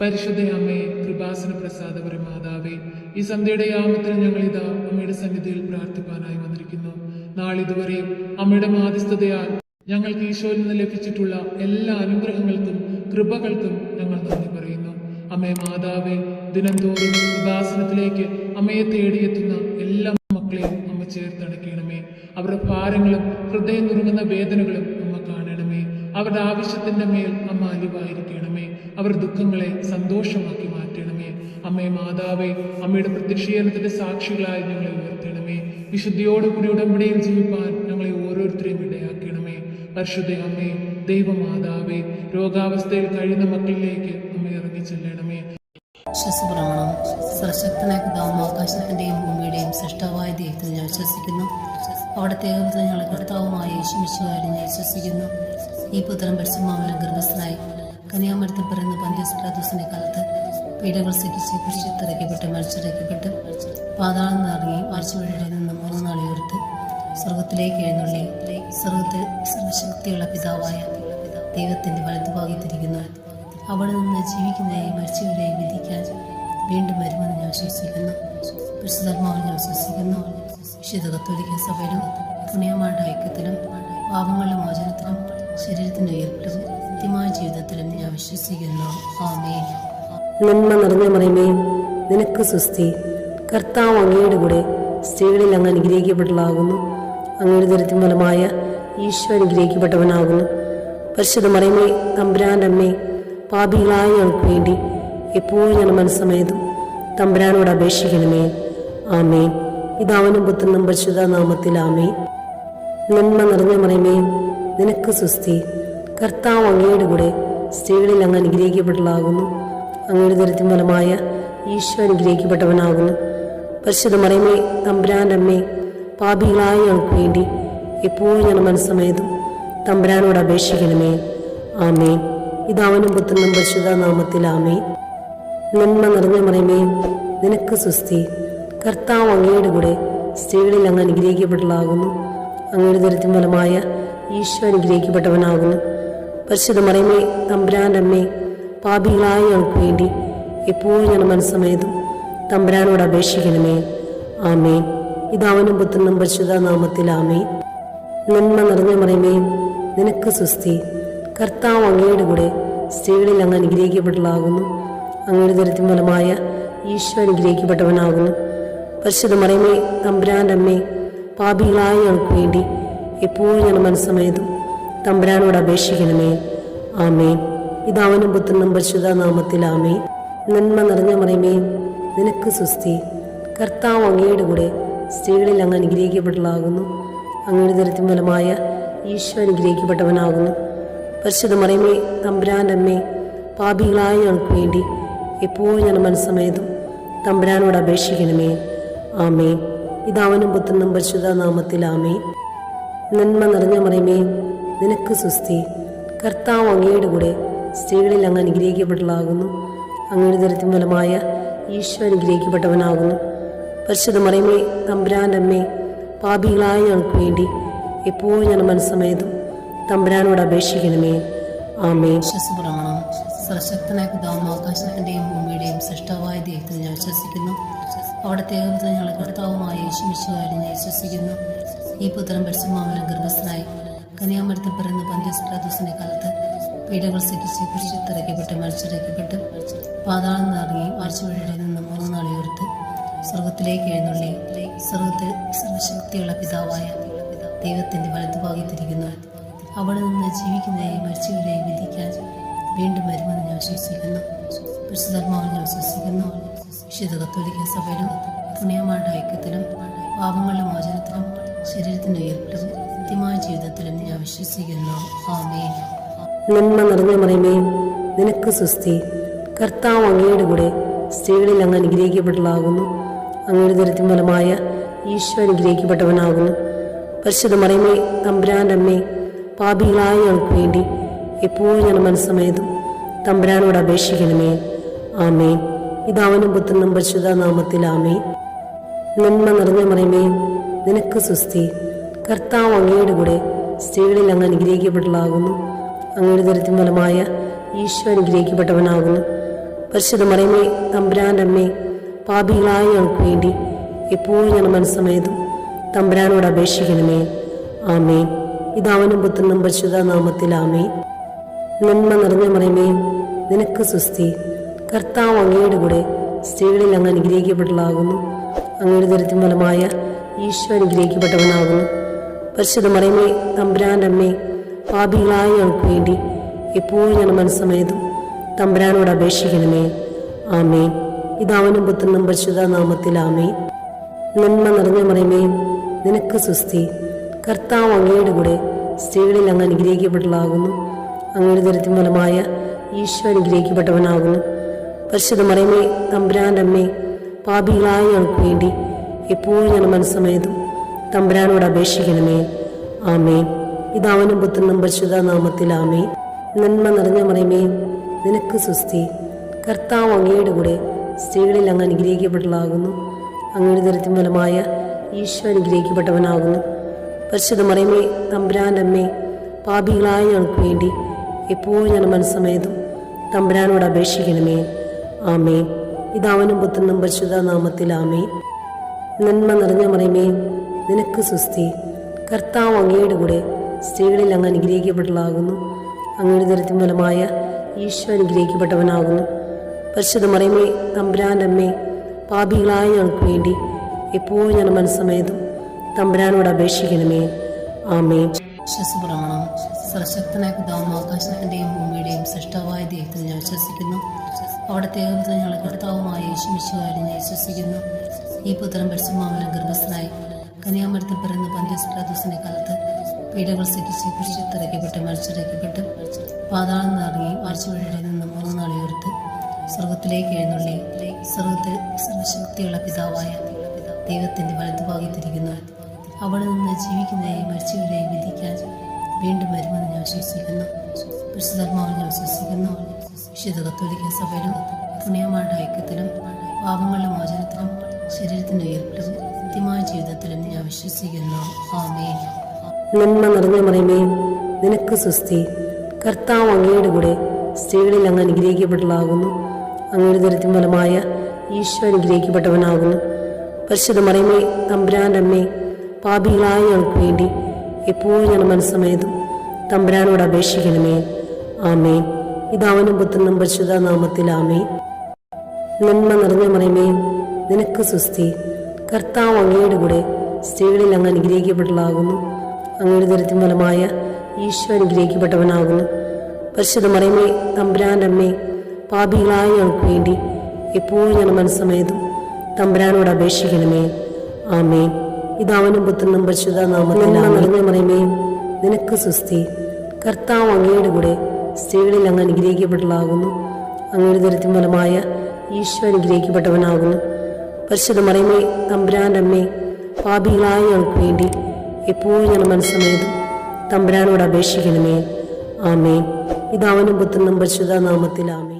പരിശുദ്ധ അമ്മേ, കൃപാസന പ്രസാദപര മാതാവേ, ഈ സന്ധ്യയുടെ യാമത്തിൽ ഞങ്ങളിതാ അമ്മയുടെ സന്നിധിയിൽ പ്രാർത്ഥിപ്പാനായി വന്നിരിക്കുന്നു. നാളിതുവരെയും അമ്മയുടെ മാധ്യസ്ഥതയാൽ ഞങ്ങൾക്ക് ഈശോയിൽ നിന്ന് ലഭിച്ചിട്ടുള്ള എല്ലാ അനുഗ്രഹങ്ങൾക്കും കൃപകൾക്കും ഞങ്ങൾ നന്ദി പറയുന്നു. അമ്മേ മാതാവേ, ദിനംതോറും കൃപാസനത്തിലേക്ക് അമ്മയെ തേടിയെത്തുന്ന എല്ലാ മക്കളെയും അമ്മ ചേർത്തണയ്ക്കണമേ. അവരുടെ ഭാരങ്ങളും ഹൃദയം നുറുങ്ങുന്ന വേദനകളും അമ്മ കാണണമേ. അവരുടെ ആവശ്യത്തിന്റെ മേൽ അമ്മ അലിവായിരിക്കണമേ. അവർ ദുഃഖങ്ങളെ സന്തോഷമാക്കി മാറ്റണമേ. അമ്മേ മാതാവേ, അമ്മയുടെ പ്രത്യക്ഷീകരണത്തിന്റെ സാക്ഷികളായി ഞങ്ങളെ ഉയർത്തണമേ. വിശുദ്ധിയോടുകൂടി ഉടമ്പടിയിൽ ജീവിപ്പാൻ ഞങ്ങളെ ഓരോരുത്തരെയും ഇടയാക്കണമേ. പരിശുദ്ധ അമ്മേ, ദൈവമാതാവേ, രോഗാവസ്ഥയിൽ കഴിയുന്ന മക്കളിലേക്ക് അമ്മ ഇറങ്ങി ചെല്ലണമേ. വിശ്വസപ്രമാണം. സർവശക്തനായ പിതാവും ആകാശത്തിന്റെയും ഭൂമിയുടെയും സൃഷ്ടാവായ ദൈവത്തിൽ ഞാൻ വിശ്വസിക്കുന്നു. അവിടുത്തെ ഏകപുത്രൻ ഞങ്ങളുടെ കർത്താവുമായ യേശുമിശിഹായിൽ ഞാൻ വിശ്വസിക്കുന്നു. ഈ പുത്രൻ പരിശുദ്ധാത്മാവിനാൽ ഗർഭസ്ഥനായി കന്യാമരത്തിൽ പിറന്ന പന്തിയോസ് പിലാത്തോസിന്റെ കാലത്ത് പീഡകൾ സഹിച്ച് കുരിശിലിറക്കപ്പെട്ട് മരിച്ചിറക്കപ്പെട്ട് പാതാളം നിറങ്ങി ആഴ്ചവഴിയുടെ നിന്ന് 3 നാൾ ഉയർത്ത് സ്വർഗത്തിലേക്ക് എഴുന്നള്ളി സ്വർഗത്തിൽ സർവശക്തിയുള്ള പിതാവായ ദൈവത്തിന്റെ വലതുഭാഗത്തിരിക്കുന്നു. അവിടെ നിന്ന് ജീവിക്കുന്നവരെയും മരിച്ചവരെയും വിധിക്കാൻ വീണ്ടും വരുമെന്ന് ഞാൻ വിശ്വസിക്കുന്നു. പരിശുദ്ധാത്മാവിൽ ഞാൻ വിശ്വസിക്കുന്നു. വിശുദ്ധ കത്തോലിക്ക സഭയിലും പുണ്യമാരുടെ ഐക്യത്തിലും പാപങ്ങളുടെ മോചനത്തിലും ശരീരത്തിന്റെ ഉയർപ്പിലും നിത്യമായ ജീവിതത്തിലും ഞാൻ വിശ്വസിക്കുന്നു. ആമേൻ. നന്മ നിറഞ്ഞ മറിയമേ, നിനക്ക് സ്വസ്തി. കർത്താവ് അങ്ങയുടെ കൂടെ സ്ത്രീകളിൽ അങ്ങ് അനുഗ്രഹിക്കപ്പെട്ടതാകുന്നു. അങ്ങയുടെ ദുരിതത്തിൻ ഫലമായ ഈശോ അനുഗ്രഹിക്കപ്പെട്ടവനാകുന്നു. പരിശുദ്ധ മറിയമേ, തമ്പുരാന്റെ അമ്മേ, പാപികളായ ഞങ്ങൾക്ക് വേണ്ടി എപ്പോഴും ഞങ്ങളുടെ മനസ്സമേതും തമ്പുരാനോട് അപേക്ഷിക്കണമേ. ആമേൻ. പിതാവിനും പുത്രനും പരിശുദ്ധ നാമത്തിൽ ആമേൻ. നന്മ നിറഞ്ഞ മറിയമേ, നിനക്ക് സ്വസ്തി. കർത്താവ് അങ്ങയുടെ കൂടെ സ്ത്രീകളിൽ അങ്ങ് അനുഗ്രഹിക്കപ്പെട്ടതാകുന്നു. അങ്ങയുടെ ദുരിതത്തിൻ ഫലമായ ഈശോ അനുഗ്രഹിക്കപ്പെട്ടവനാകുന്നു. പരിശുദ്ധ മറിയമേ, തമ്പുരാന്റെ അമ്മേ, പാപികളായ ഞങ്ങൾക്ക് വേണ്ടി എപ്പോഴും ഞങ്ങളുടെ മനസ്സമേതും തമ്പുരാനോട് അപേക്ഷിക്കണമേ. ആമേൻ. പിതാവിനും പുത്രനും പരിശുദ്ധ നാമത്തിൽ ആമേൻ. നന്മ നിറഞ്ഞ മറിയമേ, നിനക്ക് സ്വസ്തി. കർത്താവ് അങ്ങയുടെ കൂടെ സ്ത്രീകളിൽ അങ്ങ് അനുഗ്രഹിക്കപ്പെട്ടതാകുന്നു. അങ്ങയുടെ ദുരിതത്തിൻ ഫലമായ ഈശോ അനുഗ്രഹിക്കപ്പെട്ടവനാകുന്നു. പരിശുദ്ധ മറിയമേ, തമ്പുരാന്റെ അമ്മേ, പാപികളായ ഞങ്ങൾക്ക് വേണ്ടി എപ്പോഴും ഞങ്ങളുടെ മനസ്സമേതും തമ്പുരാനോട് അപേക്ഷിക്കണമേ. ആമേൻ. പിതാവിനും പുത്രനും പരിശുദ്ധ നാമത്തിൽ ആമേൻ. നന്മ നിറഞ്ഞ മറിയമേ, നിനക്ക് സ്വസ്തി. കർത്താവ് അങ്ങയുടെ കൂടെ സ്ത്രീകളിൽ അങ്ങ് അനുഗ്രഹിക്കപ്പെട്ടതാകുന്നു. അങ്ങയുടെ ദുരിതത്തിൻ ഫലമായ ഈശോ അനുഗ്രഹിക്കപ്പെട്ടവനാകുന്നു. പരിശുദ്ധ മറിയമേ, തമ്പുരാന്റെ അമ്മേ, പാപികളായ ഞങ്ങൾക്ക് വേണ്ടി എപ്പോഴും ഞങ്ങളുടെ മനസ്സമേതും തമ്പുരാനോട് അപേക്ഷിക്കണമേ. ആമേൻ. പിതാവിനും പുത്രനും പരിശുദ്ധ നാമത്തിൽ ആമേൻ. നന്മ നിറഞ്ഞ മറിയമേ, നിനക്ക് സ്വസ്തി. കർത്താവ് അങ്ങയുടെ കൂടെ സ്ത്രീകളിൽ അങ്ങ് അനുഗ്രഹിക്കപ്പെട്ടതാകുന്നു. അങ്ങയുടെ ദുരിതത്തിൻ ഫലമായ ഈശോ അനുഗ്രഹിക്കപ്പെട്ടവനാകുന്നു. പരിശുദ്ധ മറിയമേ, തമ്പുരാന്റെ അമ്മേ, പാപികളായ ഞങ്ങൾക്ക് വേണ്ടി എപ്പോഴും ഞങ്ങളുടെ മനസ്സമേതും തമ്പുരാനോട് അപേക്ഷിക്കണമേ. ആമേൻ. പിതാവിനും പുത്രനും പരിശുദ്ധ നാമത്തിൽ ആമേൻ. നന്മ നിറഞ്ഞ മറിയമേ, നിനക്ക് സ്വസ്തി. കർത്താവ് അങ്ങയുടെ കൂടെ സ്ത്രീകളിൽ അങ്ങ് അനുഗ്രഹിക്കപ്പെട്ടതാകുന്നു. അങ്ങയുടെ ദുരിതത്തിൻ ഫലമായ ഈശോ അനുഗ്രഹിക്കപ്പെട്ടവനാകുന്നു. പരിശുദ്ധ മറിയമേ, തമ്പുരാന്റെ അമ്മേ, പാപികളായ ഞങ്ങൾക്ക് വേണ്ടി എപ്പോഴും ഞങ്ങളുടെ മനസ്സമേതും തമ്പുരാനോട് അപേക്ഷിക്കണമേ. ആമേൻ. വിശ്വസപ്രമാണം. സർവശക്തനായ പിതാവും ആകാശത്തിന്റെയും ഭൂമിയുടെയും സൃഷ്ടാവായ ദൈവത്തിൽ ഞാൻ വിശ്വസിക്കുന്നു. അവിടുത്തെ ഏകപുത്രൻ ഞങ്ങളുടെ കർത്താവുമായ യേശുമിശിഹായിൽ ഞാൻ വിശ്വസിക്കുന്നു. ഈ പുത്രൻ പരിശുദ്ധാത്മാവിനാൽ ഗർഭസ്ഥനായി കന്യാമരത്തിൽ പിറന്ന പന്തിയോസ് പിലാത്തോസിന്റെ കാലത്ത് പീഡകൾ സഹിച്ച് കുരിശിലിറക്കപ്പെട്ട് മരിച്ചിറക്കപ്പെട്ട് പാതാളം നിറങ്ങി ആഴ്ചവഴിയുടെ നിന്ന് 3 നാൾ ഉയർത്ത് സ്വർഗത്തിലേക്ക് എഴുന്നള്ളി സ്വർഗത്തിൽ സർവശക്തിയുള്ള പിതാവായ ദൈവത്തിന്റെ വലതുഭാഗത്തിരിക്കുന്നു. അവിടെ നിന്ന് ജീവിക്കുന്നവരെയും മരിച്ചവരെയും വിധിക്കാൻ വീണ്ടും വരുമെന്ന് ഞാൻ വിശ്വസിക്കുന്നു. പരിശുദ്ധാത്മാവിൽ ഞാൻ വിശ്വസിക്കുന്നു. വിശുദ്ധ കത്തോലിക്ക സഭയിലും പുണ്യമാരുടെ ഐക്യത്തിലും പാപങ്ങളുടെ മോചനത്തിലും ശരീരത്തിന്റെ ഉയർപ്പിലും നിത്യമായ ജീവിതത്തിലും ഞാൻ വിശ്വസിക്കുന്നു. ആമേൻ. നന്മ നിറഞ്ഞ മറിയമേ, നിനക്ക് സ്വസ്തി. കർത്താവ് അങ്ങയുടെ കൂടെ സ്ത്രീകളിൽ അങ്ങ് അനുഗ്രഹിക്കപ്പെട്ടതാകുന്നു. അങ്ങയുടെ ദുരിതത്തിൻ ഫലമായ ഈശോ അനുഗ്രഹിക്കപ്പെട്ടവനാകുന്നു. പരിശുദ്ധ മറിയമേ, തമ്പുരാന്റെ അമ്മേ, പാപികളായ ഞങ്ങൾക്ക് വേണ്ടി എപ്പോഴും ഞങ്ങളുടെ മനസ്സമേതും തമ്പുരാനോട് അപേക്ഷിക്കണമേ. ആമേൻ. പിതാവിനും പുത്രനും പരിശുദ്ധ നാമത്തിൽ ആമേൻ. നന്മ നിറഞ്ഞ മറിയമേ, നിനക്ക് സ്വസ്തി. കർത്താവ് അങ്ങയുടെ കൂടെ സ്ത്രീകളിൽ അങ്ങ് അനുഗ്രഹിക്കപ്പെട്ടതാകുന്നു. അങ്ങയുടെ ദുരിതത്തിൻ ഫലമായ ഈശോ അനുഗ്രഹിക്കപ്പെട്ടവനാകുന്നു. പരിശുദ്ധ മറിയമേ തമ്പുരാൻ്റെ അമ്മേ, പാപികളായ ഞങ്ങൾക്ക് വേണ്ടി എപ്പോഴും ഞങ്ങളുടെ മനസ്സമേതും തമ്പുരാനോട് അപേക്ഷിക്കണമേ. ആമേൻ. പിതാവിനും പുത്രനും പരിശുദ്ധ നാമത്തിൽ ആമേൻ. നന്മ നിറഞ്ഞ മറിയമേ, നിനക്ക് സുസ്തി. കർത്താവ് അങ്ങയുടെ കൂടെ സ്ത്രീകളിൽ അങ്ങ് അനുഗ്രഹിക്കപ്പെട്ടതാകുന്നു. അങ്ങയുടെ ദരിദ്രം ഫലമായ ഈശോ അനുഗ്രഹിക്കപ്പെട്ടവനാകുന്നു. പരിശുദ്ധ മറിയമേ തമ്പുരാൻ്റെ അമ്മേ, പാപികളായ ഞങ്ങൾക്ക് വേണ്ടി എപ്പോഴും ഞങ്ങളുടെ മനസ്സമേതും തമ്പുരാനോട് അപേക്ഷിക്കണമേ. ആമേൻ. പിതാവിനും പുത്രനും പരിശുദ്ധ നാമത്തിൽ ആമേൻ. നന്മ നിറഞ്ഞ മറിയമേ, നിനക്ക് സുസ്തി. കർത്താവ് അങ്ങയുടെ കൂടെ സ്ത്രീകളിൽ അങ്ങ് അനുഗ്രഹിക്കപ്പെട്ടതാകുന്നു. അങ്ങയുടെ ദരിദ്രം ഫലമായ ഈശോ അനുഗ്രഹിക്കപ്പെട്ടവനാകുന്നു. പരിശുദ്ധ മറിയമേ തമ്പുരാൻ്റെ അമ്മേ, പാപികളായ ഞങ്ങൾക്ക് വേണ്ടി എപ്പോഴും ഞങ്ങളുടെ മനസ്സമേതും തമ്പുരാനോട് അപേക്ഷിക്കണമേ. ആമേൻ. പിതാവിനും പുത്രനും പരിശുദ്ധ നാമത്തിൽ ആമേൻ. നന്മ നിറഞ്ഞ മറിയമേ, നിനക്ക് സുസ്തി. കർത്താവ് അങ്ങയുടെ കൂടെ സ്ത്രീകളിൽ അങ്ങ് അനുഗ്രഹിക്കപ്പെട്ടതാകുന്നു. അങ്ങയുടെ ദരിദ്രം ഫലമായ ഈശോ അനുഗ്രഹിക്കപ്പെട്ടവനാകുന്നു. പരിശുദ്ധ മറിയമേ തമ്പുരാൻ്റെ അമ്മേ, പാപികളായ ഞങ്ങൾക്ക് വേണ്ടി എപ്പോഴും ഞങ്ങളുടെ മനസ്സമേതും തമ്പുരാനോട് അപേക്ഷിക്കണമേ. ആമേൻ. പിതാവിനും പുത്രനും പരിശുദ്ധ നാമത്തിൽ ആമേൻ. നന്മ നിറഞ്ഞ മറിയമേ, നിനക്ക് സുസ്തി. കർത്താവ് അങ്ങയുടെ കൂടെ സ്ത്രീകളിൽ അങ്ങ് അനുഗ്രഹിക്കപ്പെട്ടതാകുന്നു. അങ്ങയുടെ ദരിദ്രം ഫലമായ ഈശോ അനുഗ്രഹിക്കപ്പെട്ടവനാകുന്നു. പരിശുദ്ധ മറിയമേ തമ്പുരാൻ്റെ അമ്മേ, പാപികളായ ഞങ്ങൾക്ക് വേണ്ടി എപ്പോഴും ഞങ്ങളുടെ മനസ്സമേതും തമ്പുരാനോട് അപേക്ഷിക്കണമേ. ആമേൻ. വിശ്വസപ്രമാണം. സർവശക്തനായ പിതാവും ആകാശത്തിൻ്റെയും ഭൂമിയുടെയും സൃഷ്ടാവായ ദൈവത്തിൽ ഞാൻ വിശ്വസിക്കുന്നു. അവിടുത്തെ ഏകപുത്രൻ ഞങ്ങളുടെ കർത്താവുമായ യേശുമിശിഹായിൽ ഞാൻ വിശ്വസിക്കുന്നു. ഈ പുത്രൻ പരിശുദ്ധാത്മാവിനാൽ ഗർഭസ്ഥനായി കന്യാമരത്തിൽ പിറന്ന പന്തിയോസ് പിലാത്തോസിന്റെ കാലത്ത് പീഡകൾ സഹിച്ച് കുരിശിൽ മരിച്ചിറക്കപ്പെട്ട് പാതാളം നിറങ്ങി മരിച്ചവരുടെ നിന്ന് 3 നാൾ ഉയർത്ത് സ്വർഗത്തിലേക്ക് എഴുന്നള്ളി സ്വർഗത്തിൽ സർവശക്തിയുള്ള പിതാവായ ദൈവത്തിന്റെ വലതുഭാഗത്തിരിക്കുന്നു. അവിടെ നിന്ന് ജീവിക്കുന്നവരെയും മരിച്ചവരെയും വിധിക്കാൻ വീണ്ടും വരുമെന്ന് ഞാൻ വിശ്വസിക്കുന്നു. പരിശുദ്ധാത്മാവിൽ ഞാൻ വിശ്വസിക്കുന്നു. വിശുദ്ധ കത്തോലിക്ക സഭയിലും പുണ്യമാരുടെ ഐക്യത്തിലും പാപങ്ങളുടെ മോചനത്തിലും ശരീരത്തിന്റെ ഉയർപ്പിലും നിത്യമായ ജീവിതത്തിലും ഞാൻ വിശ്വസിക്കുന്നു. ആമേൻ. നന്മ നിറഞ്ഞ മറിയമേ, നിനക്ക് സുസ്തി. കർത്താവ് അങ്ങയുടെ കൂടെ സ്ത്രീകളിൽ അങ്ങ് അനുഗ്രഹിക്കപ്പെട്ടതാകുന്നു. അങ്ങയുടെ ദരിദ്രം ഫലമായ ഈശോ അനുഗ്രഹിക്കപ്പെട്ടവനാകുന്നു. പരിശുദ്ധ മറിയമേ തമ്പുരാൻ്റെ അമ്മേ, പാപികളായ ഞങ്ങൾക്ക് വേണ്ടി എപ്പോഴും ഞങ്ങളുടെ മനസ്സമേതും തമ്പുരാനോട് അപേക്ഷിക്കണമേ. ആമേൻ. പിതാവിനും പുത്രനും പരിശുദ്ധ നാമത്തിൽ ആമേൻ. നന്മ നിറഞ്ഞ മറിയമേ, നിനക്ക് സുസ്തി. കർത്താവ് അങ്ങയുടെ കൂടെ സ്ത്രീകളിൽ അങ്ങ് അനുഗ്രഹിക്കപ്പെട്ടതാകുന്നു. അങ്ങയുടെ ദരിദ്രം ഫലമായ ഈശോ അനുഗ്രഹിക്കപ്പെട്ടവനാകുന്നു. പരിശുദ്ധ മറിയമേ തമ്പുരാൻ്റെ അമ്മേ, പാപികളായ ഞങ്ങൾക്ക് വേണ്ടി എപ്പോഴും ഞങ്ങളുടെ മനസ്സമേതും തമ്പുരാനോട് അപേക്ഷിക്കണമേ. ആമേൻ. പിതാവിനും പുത്രനും പരിശുദ്ധ നാമത്തിൽ നിറഞ്ഞ മറിയമേ, നിനക്ക് സുസ്തി. കർത്താവ് അങ്ങയുടെ കൂടെ സ്ത്രീകളിൽ അങ്ങ് അനുഗ്രഹിക്കപ്പെട്ടതാകുന്നു. അങ്ങയുടെ ദരിദ്രം ഫലമായ ഈശോ അനുഗ്രഹിക്കപ്പെട്ടവനാകുന്നു. പരിശുദ്ധ മറിയമേ തമ്പുരാൻ്റെ അമ്മേ, പാപികളായ ഞങ്ങൾക്ക് വേണ്ടി എപ്പോഴും ഞങ്ങളുടെ മനസ്സമേതും തമ്പുരാനോട് അപേക്ഷിക്കണമേ. ആമേൻ. പിതാവിനും പുത്രനും പരിശുദ്ധ നാമത്തിൽ ആമേൻ.